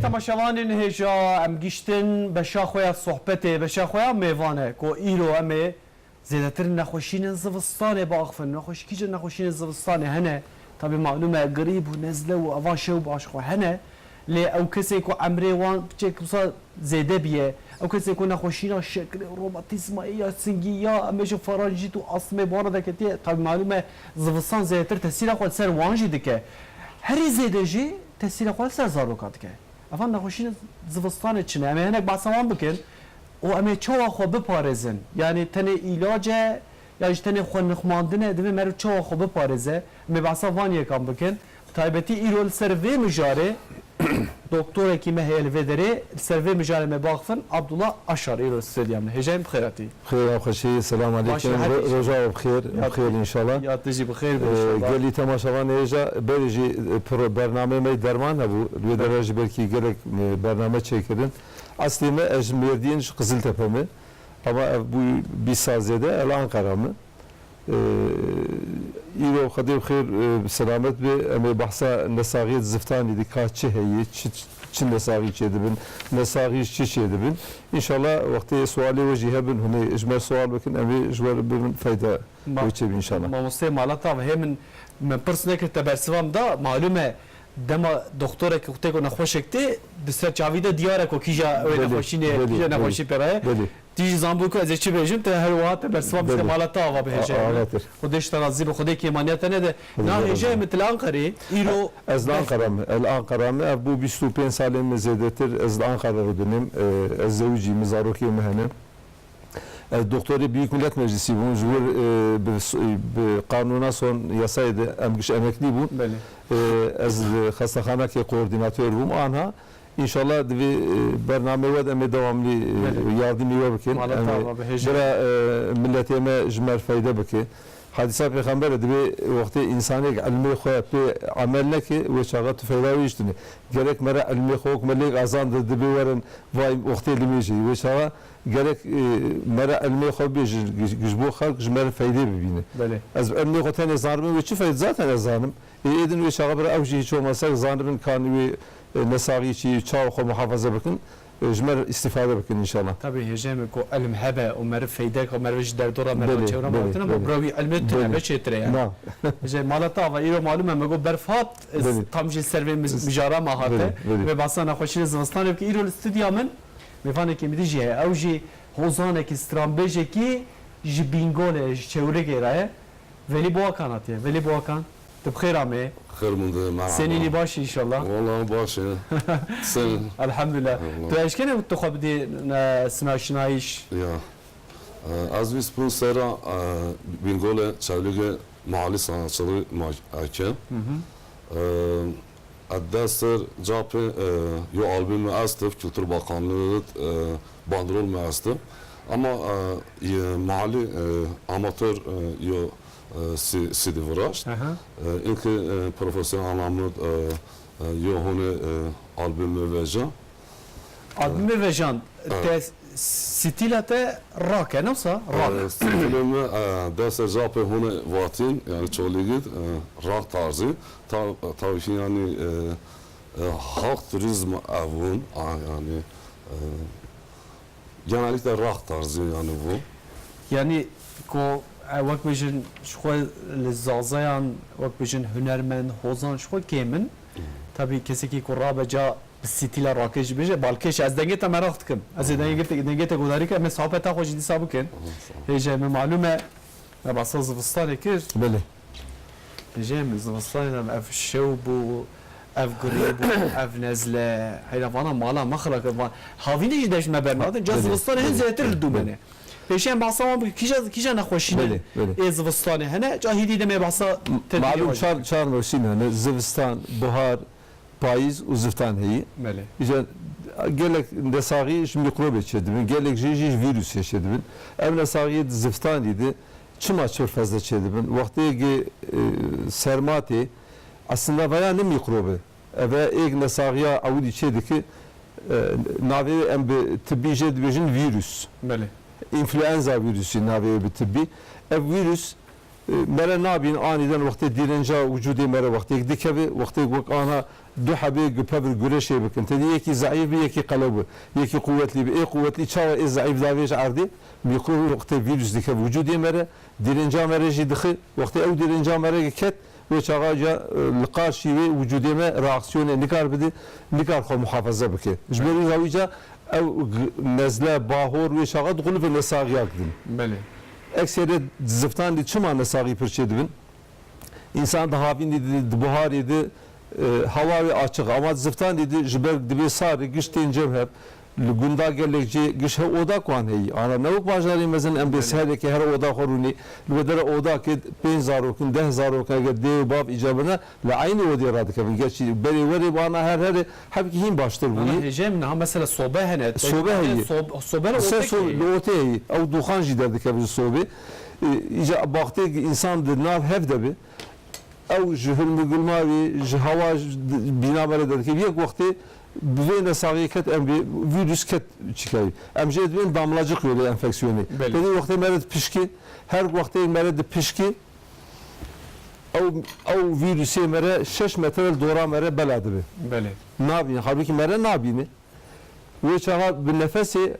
گلی تماشاوانین هجا ام گشتن بشاخویا صحبت بشاخویا میوانه کو ایرو امه زیادتر نخوشین زوستانه باخفن نخوش کیج نخوشین زوستانه هنه طبعا معلومه قریب و نزله و اواشو باشخو هنه لی او کسی کو عمره وان چک بسا زیده بیه او کسی کو نخوشینا شکل روماتیسم یا سنگی یا امش فرانجیت و آسمه بارا دکتی طبعا معلومه زوستان زیادتر تاثیر خود سر وانجی دکه هری زیده جی تاثیر خود سر زاروکات که افان نخوشین زوستان چنه اما هنک بحثمان بکن و اما چوا خو بپارزن یعنی تنه علاجه یا تنه خو نخماندنه دوی مرو چوا خو بپارزه اما بحثا وان یکم بکن تایبتی ایرول سروی مجاره دکتور کی مهیل ودره سروی مجاره مباخفن عبدالله اشار ایرول استادیوم هجایم بخیراتی بخير خوشي السلام عليكم رجاء بخير بخير ان شاء الله یا تجی بخیر ان قال لي تماشاوان هيجا بريجي برنامج مي درمان ابو لدرجه belki gerek برنامج çekirin aslında Ejmer'din Kızıltepe mi ama bu bir sazede El Ankara mı İro خدي بخير سلامت به ام بحثا نساغيت زفتاني دي كاچي هي çin nesagi çedibin nesagi çi çedibin inşallah vakti suali vejihe bin hune ijmer sual bakın emi ijmer bin fayda veçebi inşallah mamuste malata ve hemen men personel tebersivam da malume dema doktora ki kuteko naxoşekti disra çavide diyara ko kija öyle naxoşine kija naxoşi peraye تيجي زامبوكو از چی بهجم ته هر وقت برسوام استعمالات و بهجه خودش تنظیم خودی که مانیت نه ده نه هجه مثل انقره ایرو از انقره الانقره bu 25 سال زیادتر از انقره رو دونیم از زوجی مزاروکی مهنه doktori Büyük Millet Meclisi bu bir kanuna son yasaydı emgiş emekli bu az hastakhana ki koordinatör bu anha İnşallah bir bername ve de devamlı yardım yapıken bera milletime jmer fayda beke hadise peygamber de bir vakti insani ilmi khoyat ameline ki ve şagat fayda iştini gerek mera ilmi khok melik azan de bir verin vay vakti ilmici ve şaga gerek mera ilmi khok bir güzbu halk jmer fayda bibine az ilmi khotan zarmı ve çi fayda zaten zanım edin ve şaga bera avji hiç olmasa zanımın kanı nesagi çi çav muhafaza bakın jmer istifade bakın inşallah. Tabii hecem ko ilm hebe o mer fayda ko mer vej derdora mer çevra bakın ama bravi ilmet ne çetre yani. Hecem malata ve iro malum ama go berfat tam jil serve mijara mahate ve basana xoşin zivstan ki iro stüdyamın mefane ki midije avji hozane ki strambeje ki jibingole çevre geraye veli boğa kanatye veli boğa kan تبخير عمي خير من سنيني باش ان شاء الله والله باش سن الحمد لله تو ايش كان بتخو بدي سنا شنايش يا از biz bu sera Bingöl'e çevre mahalli sanatçılığı hakem Addasır Capı yo albümü astıf Kültür Bakanlığı bandrol mu astı ama mahalli amatör yo سیدی وراش اینکه پروفسور علامت یهونه آلبوم وجا آلبوم وجان ستیلت راک نه صا راک ستیلم دست جاپ هونه واتین yani çoğulugit rock tarzı tabii yani halk turizm avun yani genellikle rock tarzı yani bu yani ko وقت بيجن شخو للزازيان وقت بيجن هنرمن هوزان شخو كيمن تبي كسي كي قرابة جا بالستيلا راكش بيجي بالكش از دنگه مراختكم از دنگه تقدري كم صحبه تا خوش دي سابقين هيجا من معلومه ما بس زفستاني كير بله هيجا من زفستاني اف شوب اف قريب اف نزله هيدا فانا مالا مخرج هاويني جدش ما برنادن جاز زفستاني هن زيتر الدومنه پیشین بحثا ما کیجا نخوشینه از زوستانه هنه جاهیدی دم بحثا معلوم چهار موسم هنه زوستان بهار پاییز و زفتان هی بله ایجا gelek nesagi şimdi mikrob geçirdim gelek jiji virüs yaşadım ev nesagi ziftan idi çıma çok fazla çedim vakti ki sermati aslında bayağı ne mikrobu ve ek nesagiya avudi çedi ki navi em tıbbi jedibejin virüs bale influenza virüsü navi bir tıbbi ev virüs mere nabin aniden vakti direnca vücudu mere vakti dikevi vakti vak ana دو حبه گپبر گرشه بکن تدی یکی ضعیف بی یکی قلبه یکی قوتلی بی قوتلی چاو از ضعیف داویج عردی میکروب وقتی ویروس دیگه وجودی مره دیرنجا مره جی دخی وقتی او دیرنجا مره کت و چاقا جا لقاش شیوه وجودی مره راکسیون نکار بده نکار خو محافظه بکه جبری زاویجا او نزله باهور و چاقا دخول به نساقی اکدن بله اکثر زفتان دی چما نساقی پرچه دبن insan da havin dedi buhar idi hava ve açık ama ziftan dedi jber dibe sarı güçten cevhep gunda gelecek güç oda kvanheyi ana nevuk bajari mezen embesele ki her oda koruni vedere oda ki 5000 okun 10000 okun de bab icabına la aynı oda radık evin geçi beri veri bana her habki him baştır bu hecem ne mesela sobe hene sobe heyi sobe oteyi o duhan jiderdik evin sobe ica baktı insan nav hevde bi او جهل مقلماوي جهوا بنا بلد كي يك وقتي بين ساقيكت ام فيروس كت çıkay ام جد بين damlacık yolu enfeksiyonu dedi وقتي مرض pişki her وقتي مرض pişki او virüse mere 6 metre dora mere beladı be bele nabi halbuki mere nabini ve çağa bir nefesi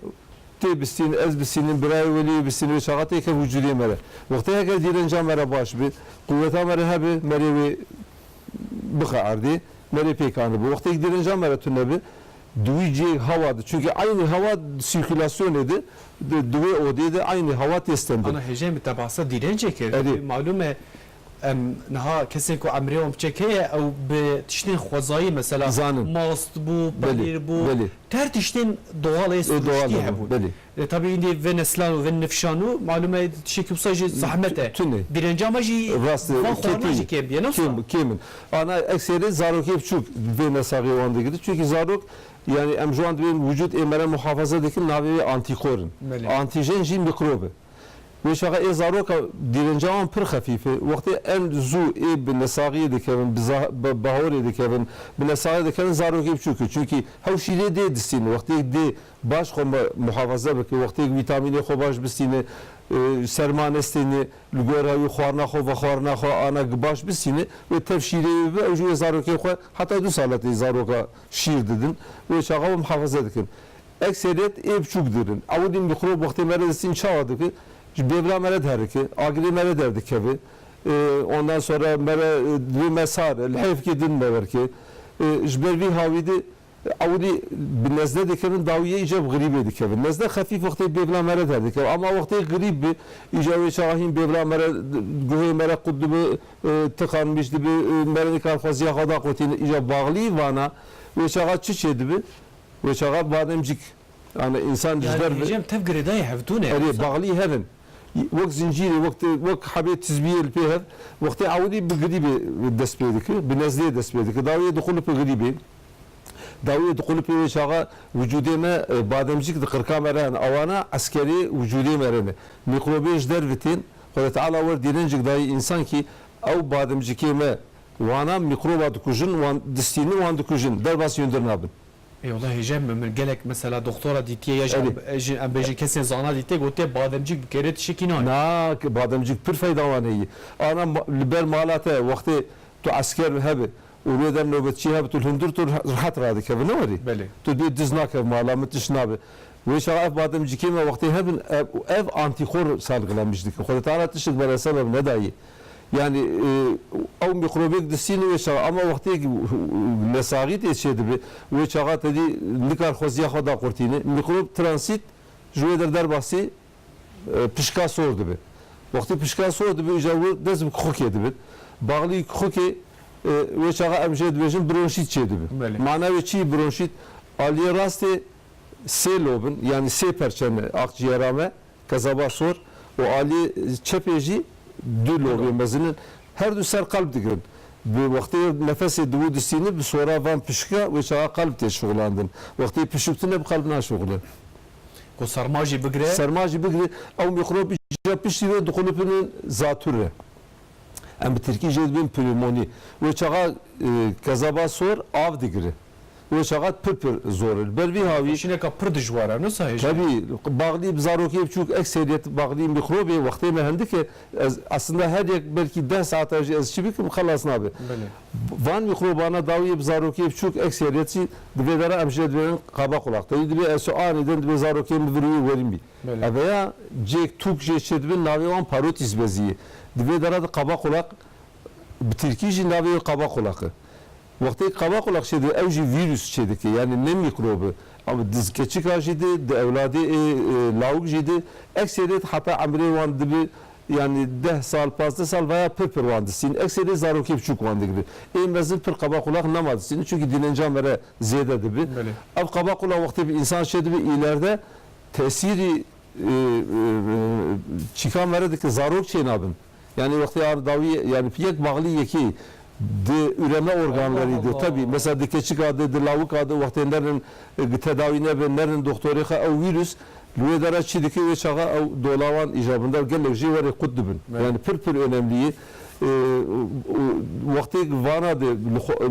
تبستين أزبستين براي ولي بستين وشغاتي كوجودي مرة وقتها كديرن جام مرة باش بي قوتها مرة هبي مرة بخا عردي مرة بيكانه بو وقتها كديرن جام مرة تنبي دويجي هوا çünkü aynı hava sirkülasyon edi duve odede aynı hava testende ana hecem tabasa dirence ki malume نها کسی کو عمریهم چکه او به تشتین خوازایی مثلا ماست بو پنیر بو تر تشتین doğal استوشتی هبو tabi indi ve neslan ve nefşanu malume şekil sadece zahmete direnci amacı rastı kimin ana ekseri zarok yapçuk ve nesagi onda gidiyor çünkü zarok yani emjuan bir vücut emere muhafazadaki navi antikorun antijen jin mikrobu وشغا إزاروكا ديرنجان پر خفيفة وقت أن زو إيه بالنساقية دكان بهوري دكان بالنساقية دكان زاروكي بشوكي çünkü هوشيلي دي دستين وقت دي باش خو محافظة بك وقت فيتامين خو باش بستينه سرمان استينه لغوراوي خوارنا خو و خوارنا خو انا باش بستينه و تفشيلي و اوجو زاروكي خو حتى 2 سالت زاروكا شير dedin و شغا محافظة دكان ekseriyet ev çukdurun avudin mikrob vakti meredesin çağadı ki bevla mere derdi agili mere derdi kevi ondan sonra mere bir mesar lehef ki din mever ki jbervi havidi avudi binezde dikenin daviye icab gribe dikevi nezde hafif vakti bevla mere derdi kevi ama vakti grib bi icabı çağahin bevla mere gühe mere kuddu tıkanmış gibi mere nikar faziya kada kutini icab bağlı vana ve çağa çiçedi bi ve çağa bademcik yani insan yani hecem tevgiri dahi hevdune yani bağlı herin وقت زنجيري وقت حبيت تزبير فيها وقت عودي بقريبه دست بيدك بنزلي دست بيدك داويه دخول بقريبه داويه دخول في شغا وجودي ما بادمجيك دقر كاميران اوانا عسكري وجودي مرنه ميكروبيج درفتين قال تعالى ور دينجك داي انسان كي او بادمجيك ما وانا ميكروبات كوجن وان دستيني وان دكوجن درباس يندرنابن والله هجم من gelek mesela doktora ditiye ya beji kesin zana ditiye gote bademcik geret şekina na bademcik pir faydavanı ana liber malate vakti tu asker hebe ولادر نوبتشي هب تو الهندور تو راحت رادك هب نوري تو بي دزناك مالا متشنابه ويش عارف بعدم جيكيما وقتي هب اف انتي خور سالغلامش ديك خد تعالى تشك بلا سبب نداي yani او ميكروبيك دسيني وشا اما وقتي مساغيت يشد و چاغا تدي نكار خوزيا خدا قرتيني ميكروب ترانزيت جويدر درباسي پشكا سورد به وقتي پشكا سورد به جو دز خوكي دبت باغلي خوكي و چاغا امجد بجن برونشيت چيدي به معناوي چي برونشيت علي راستي سي لوبن يعني سي perçeme akciğerame kazaba sor o ali çepeji دولو مثلا هر دو سر قلب دقرن بوقت نفس دو دستيني بصورة فان بشكا ويشا قلب تشغلاندن وقت بشكتنا بقلبنا شغله كو سرماجي بقري سرماجي بقري او ميكروب جا بشتي دخول بين زاتوره ام بتركي جد بين بلموني ويشا كزابا صور اف دقري و شغات پر زور بروی هاوی شینه که پر دجواره نسا هیچ tabii bağlayıp zarokiye çok ekseriyet bağlayıp mikrobi vakti mehendi ki aslında her yak belki 10 saat önce ez çibikim halas nabi. Van mikrobana davayıp zarokiye çok ekseriyeti dvedara amjed veren kaba kulak. Tabii dve eso aniden dve zarokiye müdürü verim bi. Veya cek tuk je çedbin navi van parotis beziyi. Dvedara da kaba kulak bitirkici navi kaba kulakı. Vakti kaba kulak şeydi evci virüs şeydi ki yani ne mikrobu. Ama diz keçik ajidi, de evladı lavuk jidi, ekseriyet hatta amri van dibi yani 10 sal, 15 sal veya pır vandı. Sin ekseriyet zaroki küçük vandı gibi. Mezil pır kaba kulak namadı. Sin çünkü dinencam vere ziyade dibi. Ab kaba kulak vakti bir insan şeydi bir ileride tesiri çıkan vere ki zarok şeyin abin. Yani vakti davi yani piyek bağlı yeki de üreme organlarıydı. Tabii mesela de keçik adı, de lavuk adı vaktilerin tedavine benlerin doktori o virüs lüvedara çidiki ve çağa o dolavan icabında gelek jiveri kuddubun. Yani pır önemliyi vakti vana de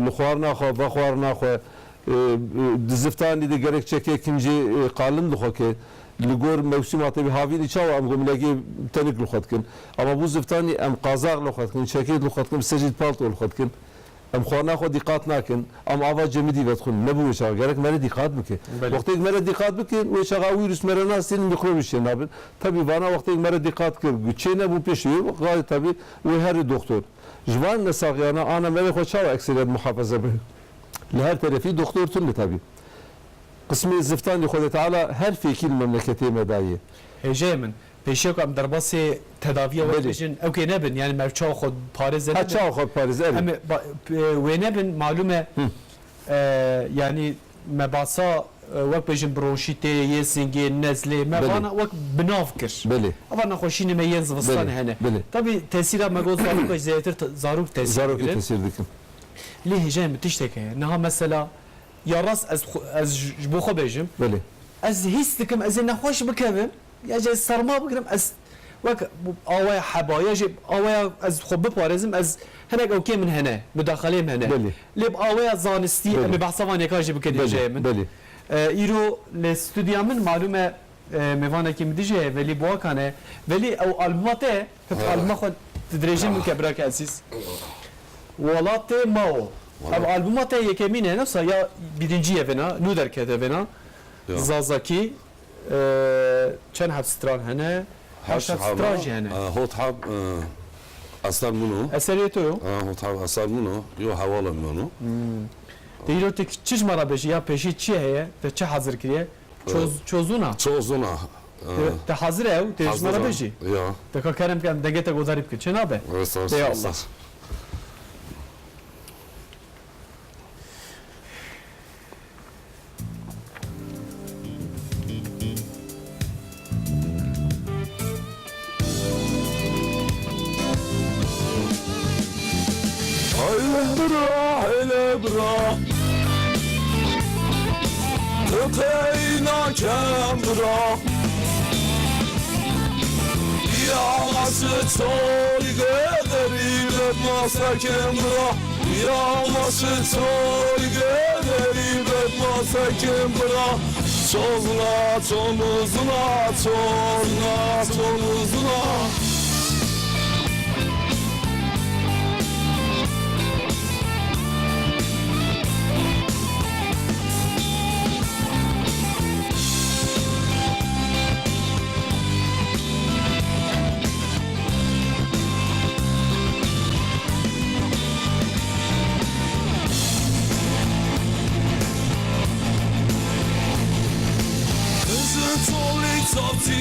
lukharna kha vakharna kha diziftani de gerek çeke ikinci kalın lukhake ligor mevsimatı bir havini çava am gomlagi tenik lukhatkin ama bu ziftani am qazaq lukhatkin çeke lukhatkin secid palto lukhatkin am khana kho diqqat nakin am ava cemidi vedkhun ne bu çağa gerek mere diqqat bike vakti mere diqqat bike ve çağa virüs mere nasin mikrobi şenabin tabi bana vakti mere diqqat kır güçene bu peşi gayet tabi ve her doktor jvan nesaqyana ana mere kho çava ekseriyet muhafaza be her tarafı doktor tünne tabi قسمی زفتانی خود تعالی هر فیکیل مملکتی مدایی. هجای من پیشی که ام در باس تداوی و بجن او که نبن یعنی مرچا خود پارز نبن. چا خود پارز نبن. و نبن معلومه یعنی مباسا وقت بجن بروشیته یسینگی نزله مبانا وقت بناف کر. بله. اما نخوشینه میان زوستان هنه. بله. طبی تأثیر مگوز زاروک زیاتر زاروک تأثیر. زاروک تأثیر دکم. لی هجای من تشتکه نه مثلا یا راست از بو خو بجم بله از هیست دکم از نخوش بکم یا جای سرما بگیرم از وک آوای حبایا جب آوای از خوب بپارزم از هنگ اوکی من هنه مداخله من هنه بله لب آوای زانستی ام بحثوان یکاش بکدی جای من بله ایرو الاستودیو من معلومه میوانه کی مدیجه ولی بوا کنه ولی او البوماته که البوم خود تدریجم مکبرک اساس ولات ماو Abi albümata yekemine nasıl ya birinci evena nuder kedevena Zazaki çen hapstran hene hapstran hene هو تحب أصل منه eseriyeti o هو تحب أصل منه يو حوالي منه Deyiro tek çiş mara beji ya peşi çi heye te çi hazır kiye çozuna çozuna te hazır ev te çiş mara beji ya te ka kerem kan degete gozarip ki çen abi ya Allah hele bra Öteyna kem bra Yaması çok gederim etmasa kem bra Yaması çok gederim etmasa kem bra Çozla çonuzuna çozla çonuzuna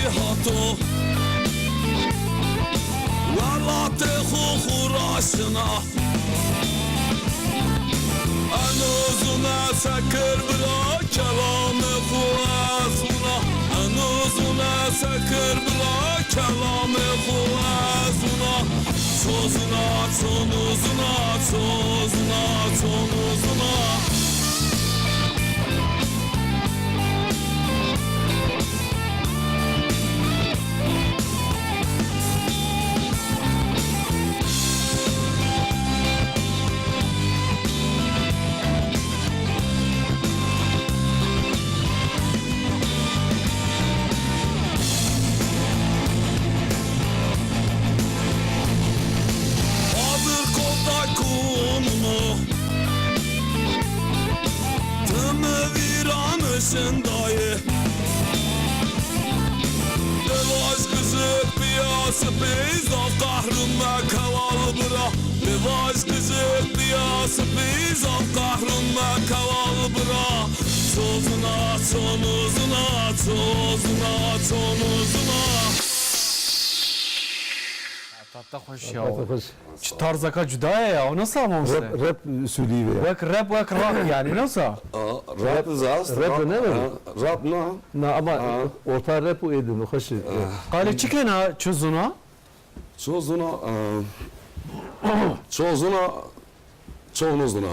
hato Valate khurasna Anuzuna sakır bra kelam khurasna Anuzuna sakır bra kelam khurasna Sozuna sonuzuna sozuna sonuzuna yaşındayı Devaş kızık piyası peyzal kahrıma kaval bıra Devaş kızık piyası peyzal kahrıma kaval bıra Tozuna tonuzuna tozuna tonuzuna Hatta hoş ya. Hoş. Şu tarzaka cüdaya ya. O nasıl ama mesela? Rap söylüyor ya. Vek rap vek rock yani nasıl? Rap zast Rap ne var? Rap ne? Na ama orta rap o edin. Hoş. Kale çıkena çözüna. Çozuna çoğunuzuna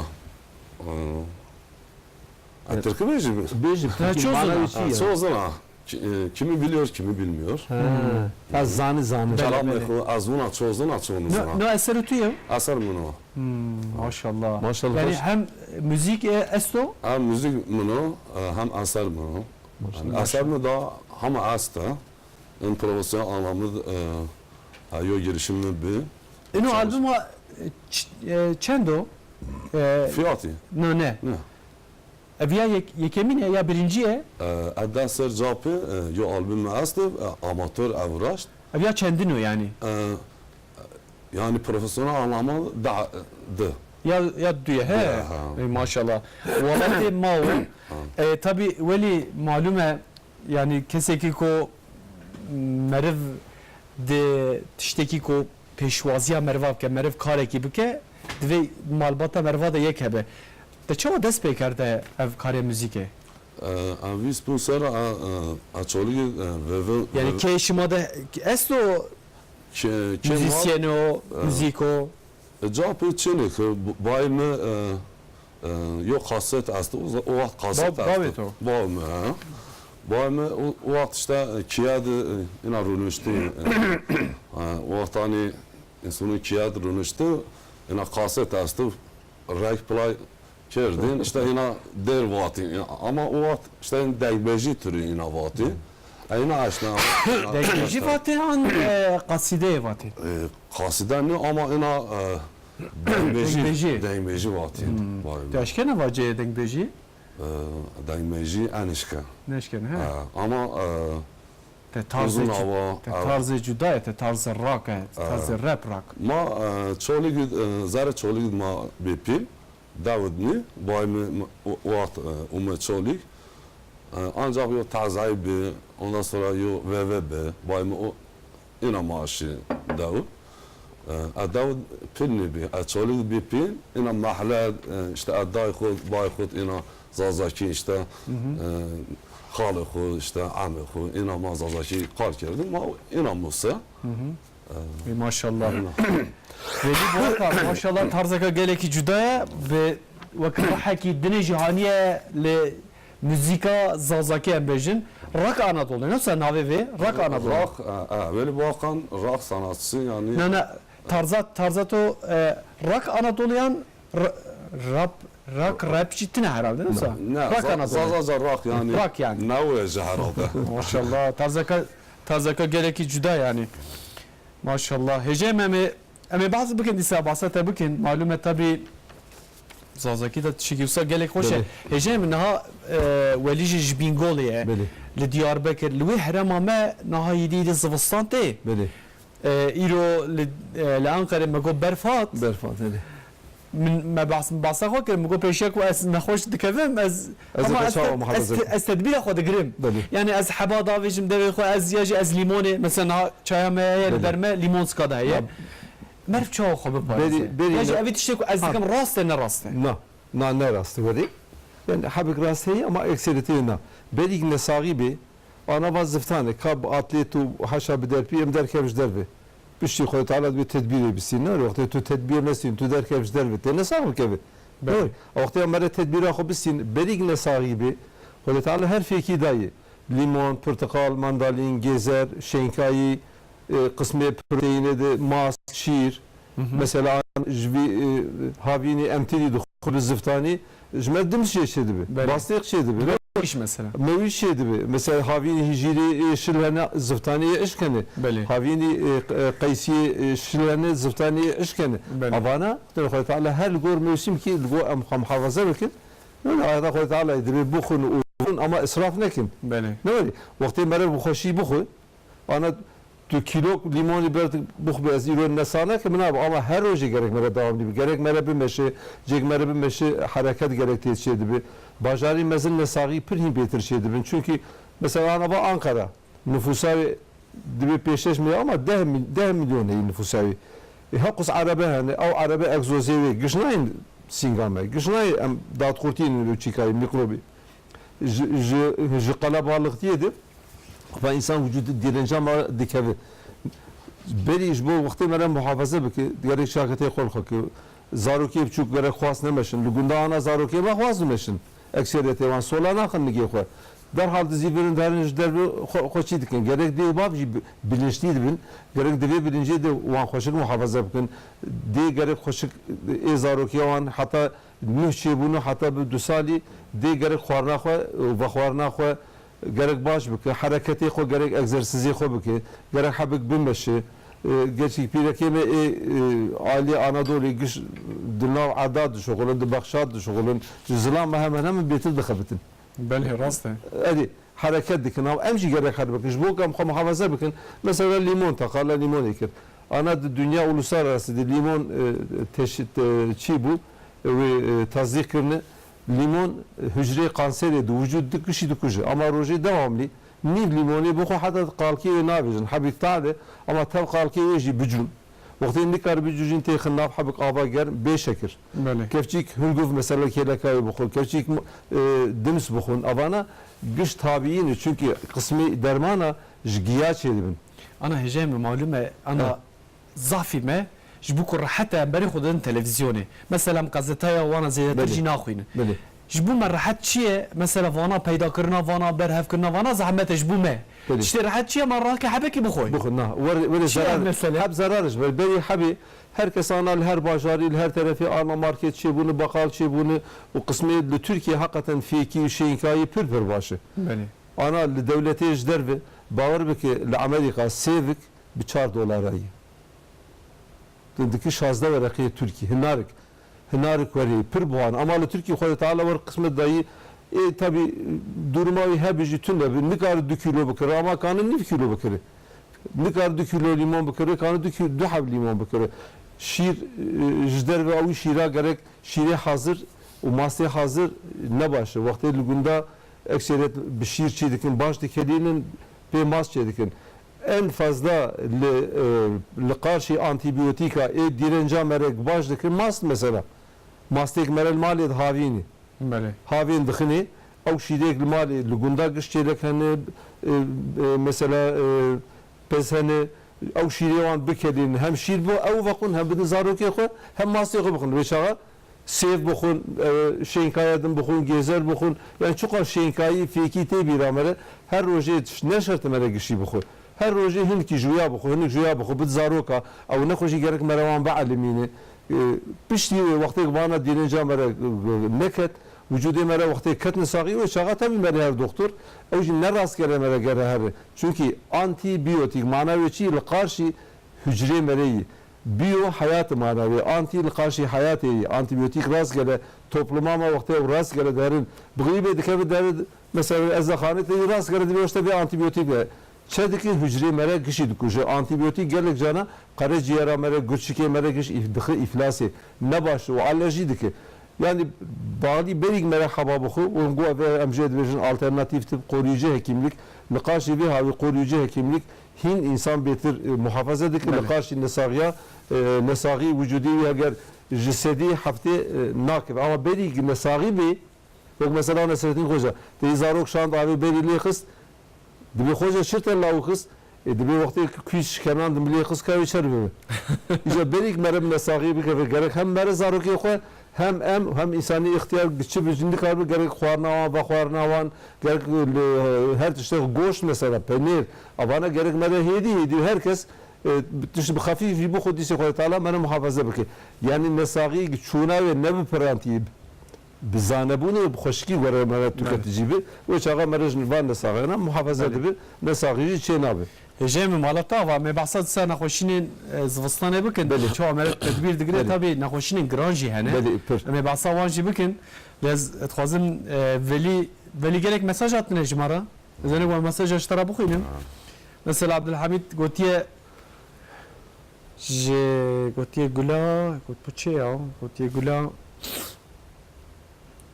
Türkü beci mi? Bejim. Ne çözüna? Çozuna kimi biliyor kimi bilmiyor Ha zani. Çalam meko azuna çozuna çoğunuzuna Ne eseri tüye? Asar mı Maşallah. Maşallah. Yani hem müzik esto Hem müzik mı hem asar mı Asar mı da hem asta improvizasyonel anlamda yo girişimli bir ino albuma çendo fiyatı ne? Ne? Evya yekemine ya birinciye Addan ser capı yo albüm astı amatör avraşt evya çendino yani. yani profesyonel anlamda da Ya duya he. Ha. Maşallah. Vallahi mau. Tabi veli malume yani keseki ko merv de tişteki ko peşvaziya mervav ke merv kareki bike ve malbata merva da yek hebe. De çava dest pekerde ev kare müzike. Avi sponsor açoli ve Yani keşimada esto müzisyeno, müziko. capı çelik bayme yok kaset astı o vaxt kaset Bavet astı o. bayme bayme o vaxt işte kiyadı ina runuştu o vaxt hani insanın kiyadı runuştu ina kaset astı right play kerdin işte ina der vati ama o vaxt işte değbeji türü ina vati ina aşna Dekiji fatihan kaside vati. kasiden ne ama ina Değmeji. değmeji vati Teşkene vaciye dekbeji. değmeji enişke Neşkene he. ama Te tarzı uzun hava te tarzı cüda te tarzı rock tarzı rap rock. ma çoğulu gid zara çoğulu gid ma bepil Davidni bayme vaxt ume çoğulu ancak yo tazayi ondan sonra yo VVB bayme o ina maaşı David David pilni bi çoğulu bi pil ina mahalle işte aday khud bay khud ina zazaki işte خاله خو işte عمه خو ina ma zazaki kar kerdim ma ina musa Maşallah. Veli bu arada maşallah tarzaka geleki cüdaya ve vakit haki dine cihaniye le müzika zazaki embejin rock Anadolu. Nasıl navi ve rock Anadolu. rock böyle bakan rock sanatçısı yani Ne tarzato rock Anadolu'yan rap ciddi herhalde nasıl? Rock Anadolu. zaza rock yani Rock yani. navece herhalde Maşallah tarzaka geleki cüda yani. Maşallah. Hece memi bazı bugün ise bahsete bugün malumet tabi zazaki da şikiyusa gelek hoşe. Hece mi naha veliji jbingoliye li Diyarbakır li herama me naha yedi zıvıstan te. Beli. İro li Ankara me go berfat. Berfat hadi. من ما بعصا خو كرم مگو پیشک و از نخوش دکوم از از تدبیر خود گرم یعنی از حبا داویجم دوی خو از یاجی از لیمونه مثلا چای ما درمه لیمون سکاده یا مرف چاو خو بپاره یاجی اوی تشتکو از دکم راسته نه راسته Ne rastı böyle. Ben habik rastı ama ekseriyeti ne. Belik ne sahibi ana vaziftane kab atletu haşa biderpi em derkevş derbi. Bir şey koyut alad bir tedbiri bilsin ne vakti tu tedbir nesin tu derkevş derbi te ne sağım kebi. Evet. Vakti amere tedbiri akı bilsin belik ne sahibi koyut alad her feki dayı. Limon, portakal, mandalin, gezer, şenkayı, kısmı proteini de mas, şiir. Mesela havini emtili dukhul ziftani jmedim şey şeydi bi. Bastık şeydi bi. iş mesela. Mevi şeydi bi. Mesela havini hiciri şilene ziftani eşkeni. Havini qaysi şilene ziftani eşkeni. Abana Allah Teala her gor mevsim ki go am muhafaza bikin. Yani ayda Allah Teala idri bukhun ama israf nekin. بله Ne var? Vakti mere bu hoşi bu ana tu kilo limonu ber bu bez ilo nesana ki mena ama her roji gerek mere devamlı gerek mere bir meşe cek mere bir meşe hareket gerektiği şeydi bir bajari mezil nesagi pirhin betir şeydi ben çünkü mesela ana Ankara nüfusavi dibi peşeş mi ama 10 milyon iyi nüfusavi hakus arabe hani o arabe egzozevi güçnayın singame güçnay am dat kurtin lu çikay mikrobi ji kalabalık diyedim ve insan vücudu direnci ama dikevi beri iş bu vakti meren muhafaza biki gerek şakete kol ki zaruki bçuk gerek khwas nemeşin lugunda ana zaruki ma khwas nemeşin ekseriyete van solana khın nige khwa derhal diziverin derin derbi khoçi dikin gerek de bab bilinçli dibin gerek de bilinci de van khoşun muhafaza bikin de gerek khoşuk zaruki van hatta nüçe bunu hatta bu dusali de gerek khwarna khwa ve khwarna khwa gerek baş bike hareketi xo gerek egzersizi xo bike gerek habik binmeşi gerçek pirekeme Ali Anadolu güç dinav adad şoğulun de bakşad şoğulun zılam hemen betil dıkhabitin بله راسته hadi hareket dikin ama emci gerek hareket bu kam muhafaza bikin mesela limon takala limon ekir ana dünya uluslararası limon teşhit çi bu ve tazikirni limon hücre kanseri de vücudda kişi dikuje ama roje devamlı niv limoni bu hatta qalki ve nabijin habik taade ama tab qalki ve ji bücün vakti nikar bücün te xnaf habik aba ger beşekir بله kefçik hülguf mesela kelakay bu kefçik dims bu avana güç tabiin çünkü kısmı dermana jgiya çelibin انا هجام معلومه انا ضعفي ما جبوك حتى بري خدن تلفزيوني مثلا قزتايا وانا زي بله. ترجي ناخوين beli جبو مرة حد شيء مثلا فانا پیدا کرنا وانا برهف کرنا وانا زحمت جبو ما بله. اشتري حد شيء مرة که حبكي بخوي بخنا ور Şey zarar mesela? hep zararız böyle beri habi herkes anal her bajari her tarafı ana market şey bunu bakal şey bunu o kısmı Türkiye hakikaten fiki şeyin kayı pür başı بله ana devlete ejder ve bağır ki Amerika sevik bir $4 ayı dindeki şazda ve rakiye Türkiye hinarik veri pür buhan ama Türkiye Kudu Teala var kısmı dayı tabi durmayı hebici tünde bir ne kadar 2 kilo bakır ama kanı 2 kilo bakır ne kadar 2 kilo limon bakır kanı 2 hab limon bakır şiir jder ve avi şira gerek şire hazır o masaya hazır ne başı vakti lügunda ekseriyet bir şiir çiğdikin baş dikelinin ve mas çiğdikin en fazla karşı antibiyotika direnca merek baş dikin mas mesela mastek merel maliyet havini بله havin dikini او şidek mali lugunda gışçelek hani mesela pes hani او şirevan bekelin hem şir bu او vakun hem bir zaruki xo hem mastek bakın beşağa sev bakın şeyin kayadım bakın gezer bakın yani çok az şeyin kayı fikite bir amere her roje ne şartı mere gişi bakın her roje hinki juya bakın hinki juya bakın bir zaruka او نخوشی gerek meravan بعلمینه pişti vakti bana dinince mere neket vücudu mere vakti ket nisagi ve şaga tabi mere her doktor o ne rast gere mere gere her çünkü antibiyotik manavi çi karşı hücre mereyi biyo hayat manavi anti karşı hayatı antibiyotik rast gele topluma ama vakti rast gele derin bgıbe dikebi derin mesela ezzahanete rast gele diyor işte bir antibiyotik çedeki hücre mere kişi dikuje antibiyotik gelek cana karaciğer mere güçlüke mere kişi iflası ne başı o alerji dike yani bağlı berig mere hababuhu ongu ve emced verjin alternatif tip koruyucu hekimlik nikaşı bir havi koruyucu hekimlik hin insan betir muhafaza dike nikaşı nesagya nesagi vücudi eğer cisedi hafte nakib ama berig nesagi bir yok mesela Nesrettin Hoca teyzarok şand abi berili kız dibi hoca şirten lavu kız dibi vakti küs kenan dimli kız kavi çarbi işte berik merem nesagi bir kere gerek hem mere zaruki xo hem insani ihtiyar güçlü bir kalbi gerek xwarna va xwarna gerek her işte goş mesela peynir abana gerek mere hedi herkes tişbi hafif bu xudisi xo taala mene muhafaza biki yani nesagi çuna ve ne bir parantiyib bizanebuni xoşki vere mere tüketici bir ve çağa merej van nesagina muhafaza edebi nesagici çenabi هجام مالتا و می بحثات سر نخوشین زوستانه بکن بله. چه عمل تدبیر دیگه بله. تابی نخوشین گرانجی هنه بله پر می بحثا وانجی بکن لز اتخوازن ولی ولی گلک مساج هاتنه جمارا زنی و مساج اشترا بخوینم مثلا عبدالحمید گوتیه گوتیه گلا گوت بچه یا گوتیه گلا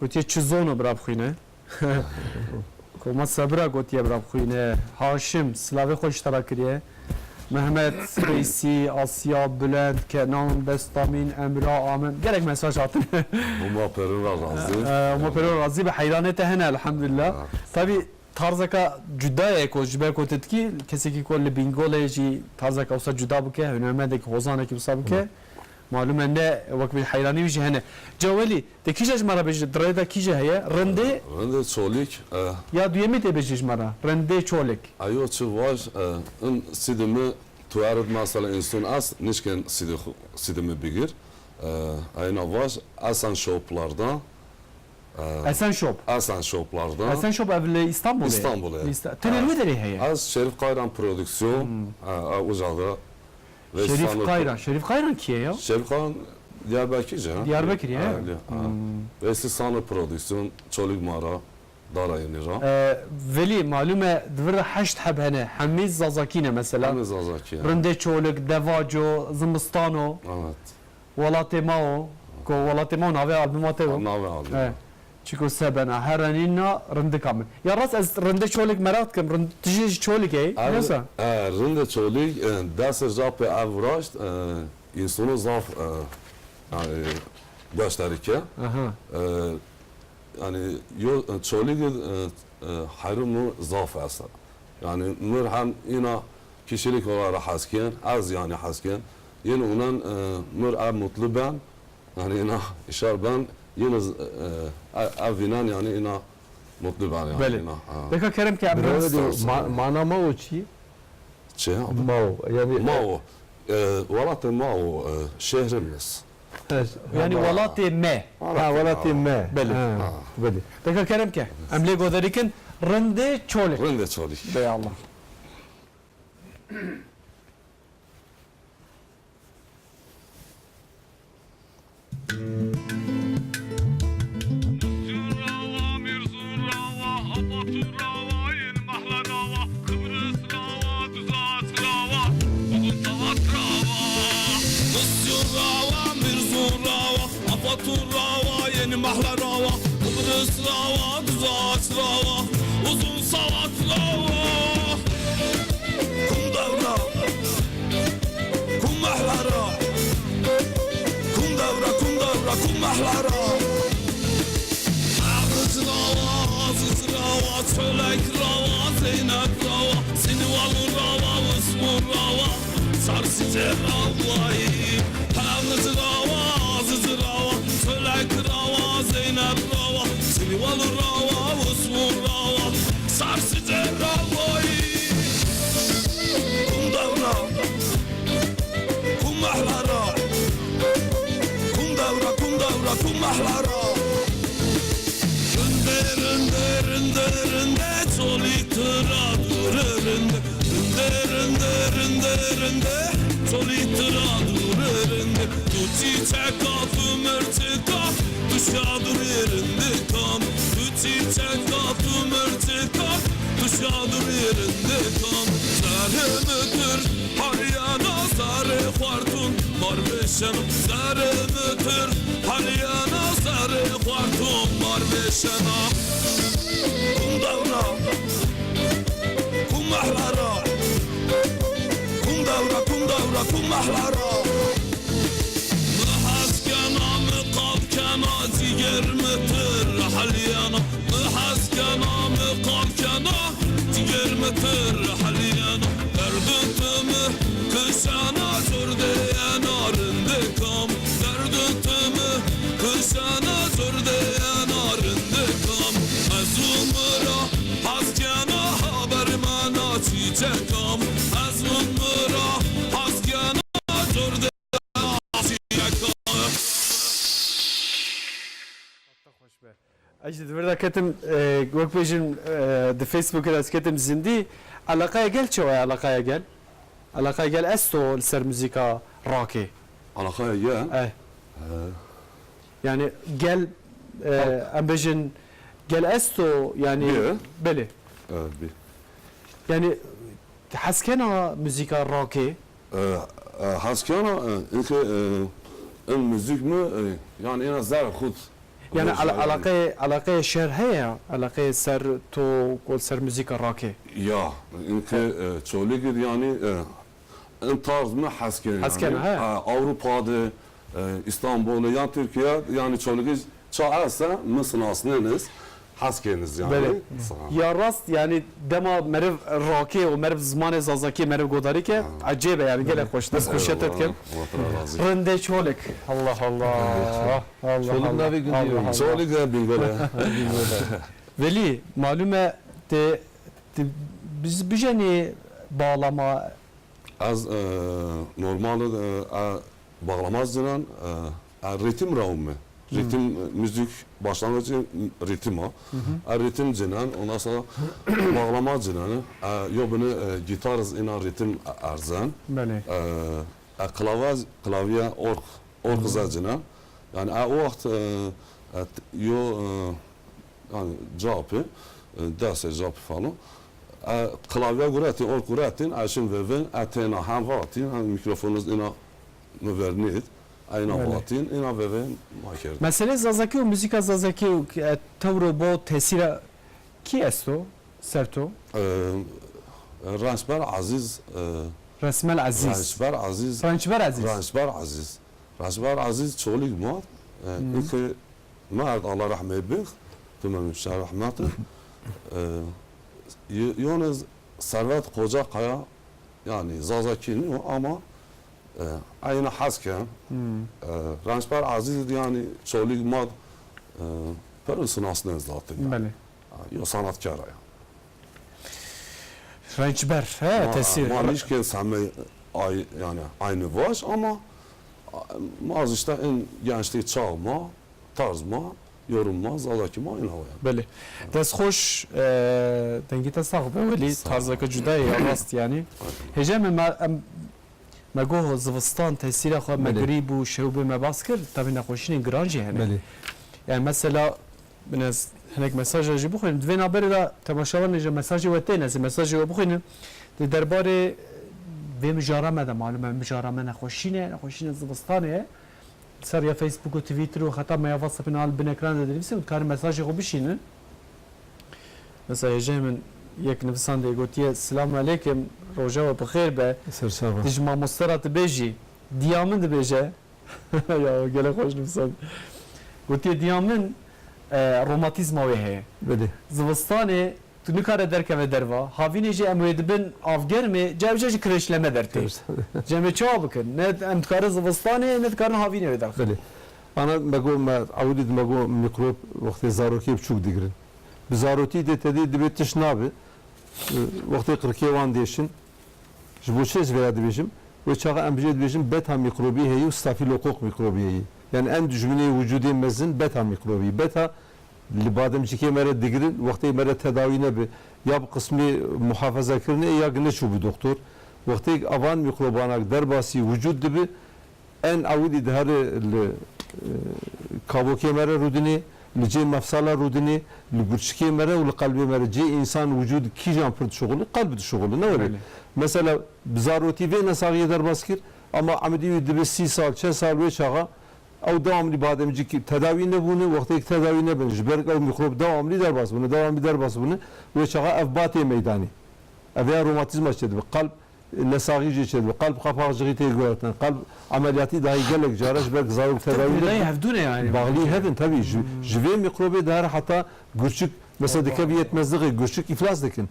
گوتیه چزونو برا بخوینه کوما صبرا گوتیه برا بخوینه هاشم سلاوی خوش اشترا کریه محمد رئیسی آسیا بلند کنان بستامین امرا آمن گلک مساج هاتنه وما بيرون razı. ما پیرو راضی به حیرانت هنه الحمدلله طبی tarzaka cudaya ko jibe ko tetki keseki ko le bingole ji tarzaka usa cuda buke önemedeki hozana ki usa buke malum ende vak bir hayrani bir hene ceveli de kije mara be dreda kije heye rende Rende çolik ya duyemi de be mara rende çolek ayo çuvaj in sidimi tuarad mesela insan as nişken sidimi bigir ayna vaş asan shoplarda Esen Shop Asan shoplarda Esen Shop evle İstanbul'da İstanbul'da. Tenelve deri heye az Şerif Kayran prodüksiyon uzadı Şerif Kayran kiye ya Şerif Kayran Diyarbakır'ca Diyarbakır ya ve sanı prodüksiyon çolik mara darayınıra veli malume dvir haşt hebhene Hamiz Zazakine mesela Hamiz Zazaki Rinde çoluk Devaco Zimistano evet Walatê Mao ko Walatê Mao navê albûma te o nave aldı çiko sebena heranîna rindik min ya rast ez rinde çoluk merak dikim rind tijî çoluk ey nesa rinde çolik ders japê evraşt insanu zaf yani gösterike yani çolik hayrımı zaf asla yani nur hem ina kişilik olarak hasken az yani hasken yine onun nur mutlu ben yani ina işar ben yine evinan yani ina mutlu ben yani Beli. ina Deka kerem ki Mana Mao çi? şey Mao yani Mao Walatê Mao şehrimiz yani Walatê me Walatê me. Beli. Beli. Deka kerem ki em lê goderikin rinde çoluk rinde çolik bey Allah Zurrava, Mirzurrava, Apaturrava, Yeni-Mahlarava, Kıbrısrava, Düzatrava, Uzunsavat-rava. Zurrava, Mirzurrava, Apaturrava, Yeni-Mahlarava, Kıbrısrava, Düzatrava, Uzunsavat-rava. Kum davra, kum mahlara, kum davra, kum mahlara. Rava, çölek rava, Zeynep rava, Sinivalı rava, Usmur rava, Sarsice ravayı. Havlıcı rava, Azıcı rava, çölek rava, Zeynep rava, Sinivalı rava, Usmur rava, Sarsice ravayı. Kum davra, kum mahlara, kum davra, kum mahlara. Rinde çolik tıra dururinde Rinde çolik tıra dururinde Tu çiçek kapım örtüka Duşa dururinde kam Tu çiçek kapım örtüka Duşa dururinde kam Zarımıdır haryana zarı kvartun Marveşen zarımıdır haryana zarı kvartun Marveşen kum davra, kum mahlara, kum davra, kum mahlara. Mıhaskana, mıkavkana, ciger mıtır halyana. Mıhaskana, mıkavkana, ciger mıtır halyana. Derdüntümü kışana, zördeyen arındikam. Derdüntümü kışana, zördeyen arındikam. Azumra haskana habermana çiçekam Azumra haskana zorde çiçekam اجد وردا كتم وك بيجن د فيسبوك راس كتم زندي علاقه قال شو علاقه قال استو السر موزيكا راكي Alakaya ya يعني قال ام بيجن gel esto yani Bir. beli. bir. Yani haskena müzika rock'e Haskana inke en müzik mi yani en zar khud yani alakaya şer heye alakaya ser to kol ser müzika rock'e. ya inke çoğuluk yani en tarz mı Haskana Haskana, yani he. Avrupa'da İstanbul'da yani Türkiye yani çoğuluk çağırsa mısın aslında Haskeniniz yani. Böyle. Sağ- Ya rast yani dema merev rock'e o merev zamanı zazaki merev godari ke acayip yani gele hoş nas hoşet etken. Allah Teala razı. Rende çolik. Allah Allah. Allah Çoluk Allah. navi gün diyor. Allah. Çoğuluk da bilgele. Veli malume de biz bijeni bağlama Az normalde bağlamaz denen ritim raumı. Ritim müzik başlangıcı ritim o. Ritim denen ondan sonra bağlama denen. Yo bunu gitar ina ritim arzan. böyle. Klavye ork denen. Yani o vakit yo yani cevapı derse cevap falan. Klavye guretin, ork guretin, aşın vevin, atena hem vatin, hem mikrofonunuz ina müvernit, ayna Öyle. vatin, ina vevin maker. Mesele zazaki o müzika zazaki o tavro bo tesira ki esto serto Rançber Aziz, resmel aziz. Rançber Aziz, Françber aziz. Rançber Aziz. Rançber Aziz çoğuluk mu? İlk Mert Allah rahmet bih, tümem müşter rahmetli. Yalnız Servet Koca Kaya yani Zazaki'nin o ama aynı hasken Rançber Aziz yani çoğuluk mad perüsün aslında zaten. Böyle. Yo sanatkar ya. Françber he tesir. Manişken sami yani aynı vaş ama maz işte en gençliği çalma, tarzma, yorumma, Zazaki aynı hava yani. Böyle. Dest hoş dengite sağ be veli tarzaka cudaya rast yani. Hecem me go zivistan tesira xwe me Bele. girî bû şewbê me bas kir tabii nexweşînên giran hene. Beli. Yani mesela binez hinek mesaja jî bixwînin divê naberê de temaşavanê ji mesajê we tê nezî mesajê we bixwînin di derbarê vê mijara me de malum em mijara me nexweşîne zivistanê ye ser ya Facebook û Twitter û heta me ya WhatsApp'ın al bin ekran de dinivîsin û dikarin mesajê xwe bişînin. Mesela hêjê min yek nivisan de gotiye selamu aleyküm roja we bixêr be Sersava. Dij mamostera dibêjî diya min dibêje ya gelek xweş nivisan gotiye diya min romatizma wê heye Beli. zivistanê tu nikare derkeve derva havînê jî em wê dibin avgermê cevce jî kireçleme dertê cemê çawa bikin ne em dikarin zivistanê ne dikarin havînê wê derxin بله أنا بقول ما عودت بقول ميكروب وقت زاروكي بشوك دقرن بزاروتي دي تدي دبيت تشنابي وقت قركي وان ديشن جبوشيز veya dibijim ve çağa emcid dibijim beta mikrobi heyi stafilokok mikrobi heyi yani en düşmeni vücudi mezin beta mikrobi beta libadem çike mere digrin vakti mere tedavine bi ya bu kısmı muhafaza kirne ya gine şu bu doktor vakti avan mikrobanak derbasi vücut dibi en avudi dehare kaboke mere rudini لجي مفصلة رودني لبرشكي مرة ولا قلبي مرة جي إنسان وجود كي جام فرد شغله قلب الشغل نوري مثلا بزاروتي فينا صاغي در باسكر أما عمدي يدبس 6 سال 6 سال ويشاغا أو دواملي بعد مجي تداوي نبونه وقتك تداوي نبن جبرك أو ميكروب دواملي در باس بونه دواملي در باس بونه ويشاغا أفباتي ميداني أبيها روماتيزم أشتد بقلب نساغي جي شد بقلب خفاق جغيتي يقولتن قلب عملياتي ده يقلق جارش برك زاروك تداوي لا يهفدونه yani باغلي هذن تبي جوي ميكروبي دار حتى قرشك مثلا دكبيت مزدقي قرشك افلاس دكن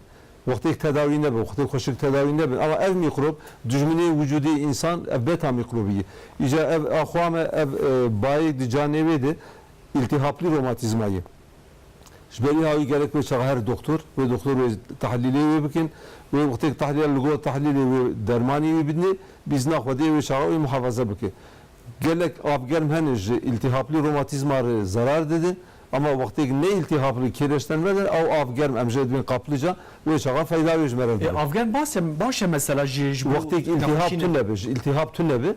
وقتك تداوي نبي وقتك خوشك تداوي نبي اما اف ميكروب دجمني وجودي انسان بيتا ميكروبيه اجا اخوام باي دي جانبي دي التهابلي روماتيزماي جبري هاي قالك بيش هر دكتور ودكتور تحليلي وبكن وقتك تحليل اللي تحليلي درماني بدني بيزنا خدي وشاوي محافظه بك قال لك ابقرم هنج التهابلي روماتيزما zarar dedi ama vakti ne iltihaplı kireçten verir او ابقرم امجد بين قبلجا وشغا فايده يجمر Afgan başa mesela وقتك التهاب تنبج التهاب تنبي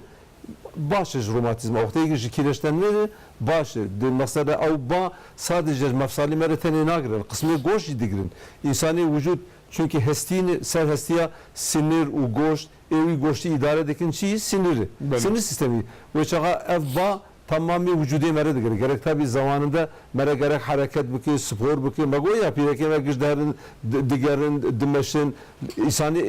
باشه روماتیزم وقتی که کیلشتن میره باشه در مثلا او با sadece mefsali meretene nagren kısmı goş digrin insani vücut çünkü hestine ser hestiya sinir u goş evi goştu idare edekin şey siniri sinir sistemi ve çağa evba tamamı vücudu mere digir gerek tabi zamanında mere gerek hareket biki spor biki mago yapıyor ki ve güçlerin diğerin dimeşin insani